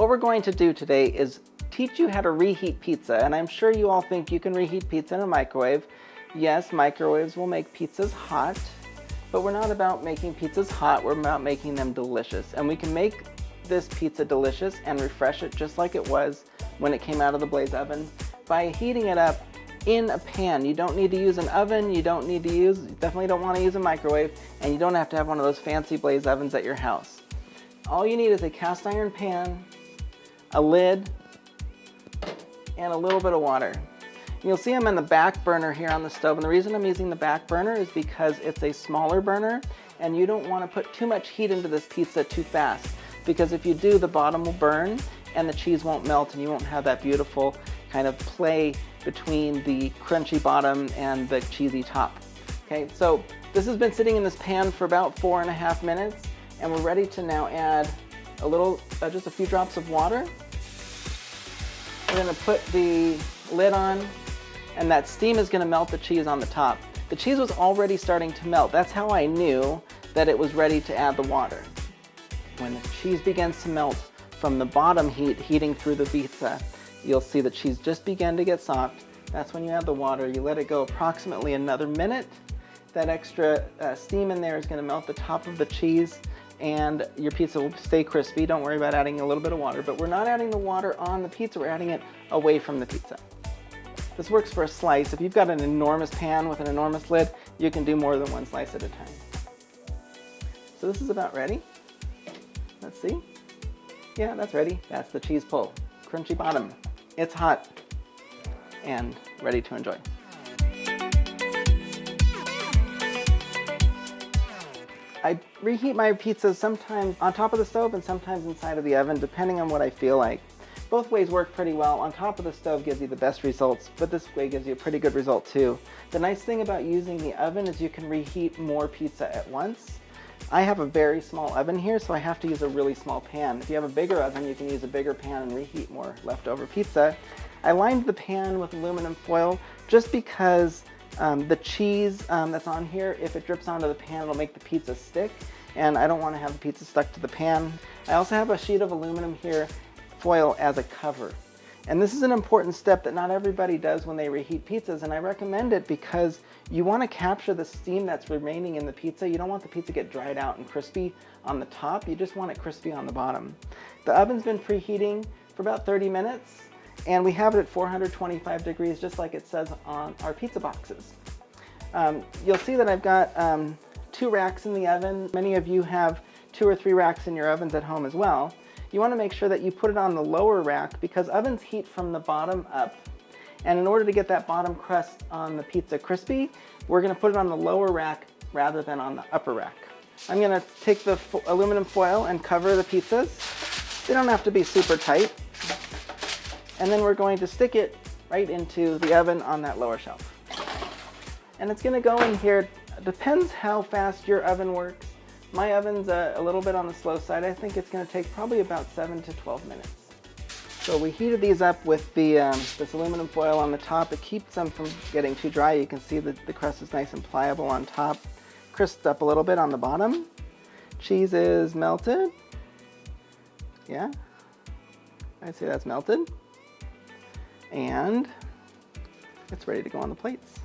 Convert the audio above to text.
What we're going to do today is teach you how to reheat pizza, and I'm sure you all think you can reheat pizza in a microwave. Yes, microwaves will make pizzas hot, but we're not about making pizzas hot, we're about making them delicious. And we can make this pizza delicious and refresh it just like it was when it came out of the blaze oven by heating it up in a pan. You don't need to use an oven, you definitely don't want to use a microwave, and you don't have to have one of those fancy blaze ovens at your house. All you need is a cast iron pan, a lid, and a little bit of water. You'll see I'm in the back burner here on the stove, and the reason I'm using the back burner is because it's a smaller burner and you don't want to put too much heat into this pizza too fast, because if you do, the bottom will burn and the cheese won't melt and you won't have that beautiful kind of play between the crunchy bottom and the cheesy top. Okay, so this has been sitting in this pan for about 4.5 minutes, and we're ready to now add a little, just a few drops of water. We're going to put the lid on, and that steam is going to melt the cheese on the top. The cheese was already starting to melt. That's how I knew that it was ready to add the water. When the cheese begins to melt from the bottom heat, heating through the pizza, you'll see the cheese just begin to get soft. That's when you add the water. You let it go approximately another minute. That extra steam in there is going to melt the top of the cheese, and your pizza will stay crispy. Don't worry about adding a little bit of water, but we're not adding the water on the pizza, we're adding it away from the pizza. This works for a slice. If you've got an enormous pan with an enormous lid, you can do more than one slice at a time. So this is about ready. Let's see. Yeah, that's ready. That's the cheese pull. Crunchy bottom. It's hot and ready to enjoy. I reheat my pizzas sometimes on top of the stove and sometimes inside of the oven, depending on what I feel like. Both ways work pretty well. On top of the stove gives you the best results, but this way gives you a pretty good result too. The nice thing about using the oven is you can reheat more pizza at once. I have a very small oven here, so I have to use a really small pan. If you have a bigger oven, you can use a bigger pan and reheat more leftover pizza. I lined the pan with aluminum foil just because the cheese that's on here, if it drips onto the pan, it'll make the pizza stick, and I don't want to have the pizza stuck to the pan. I also have a sheet of aluminum here, foil as a cover. And this is an important step that not everybody does when they reheat pizzas, and I recommend it because you want to capture the steam that's remaining in the pizza. You don't want the pizza to get dried out and crispy on the top, you just want it crispy on the bottom. The oven's been preheating for about 30 minutes, and we have it at 425 degrees, just like it says on our pizza boxes. You'll see that I've got 2 racks in the oven. Many of you have 2 or 3 racks in your ovens at home as well. You want to make sure that you put it on the lower rack because ovens heat from the bottom up. And in order to get that bottom crust on the pizza crispy, we're going to put it on the lower rack rather than on the upper rack. I'm going to take the aluminum foil and cover the pizzas. They don't have to be super tight. And then we're going to stick it right into the oven on that lower shelf. And it's going to go in here. Depends how fast your oven works. My oven's a little bit on the slow side. I think it's going to take probably about 7 to 12 minutes. So we heated these up with this aluminum foil on the top. It keeps them from getting too dry. You can see that the crust is nice and pliable on top. Crisped up a little bit on the bottom. Cheese is melted. Yeah, I'd say that's melted. And it's ready to go on the plates.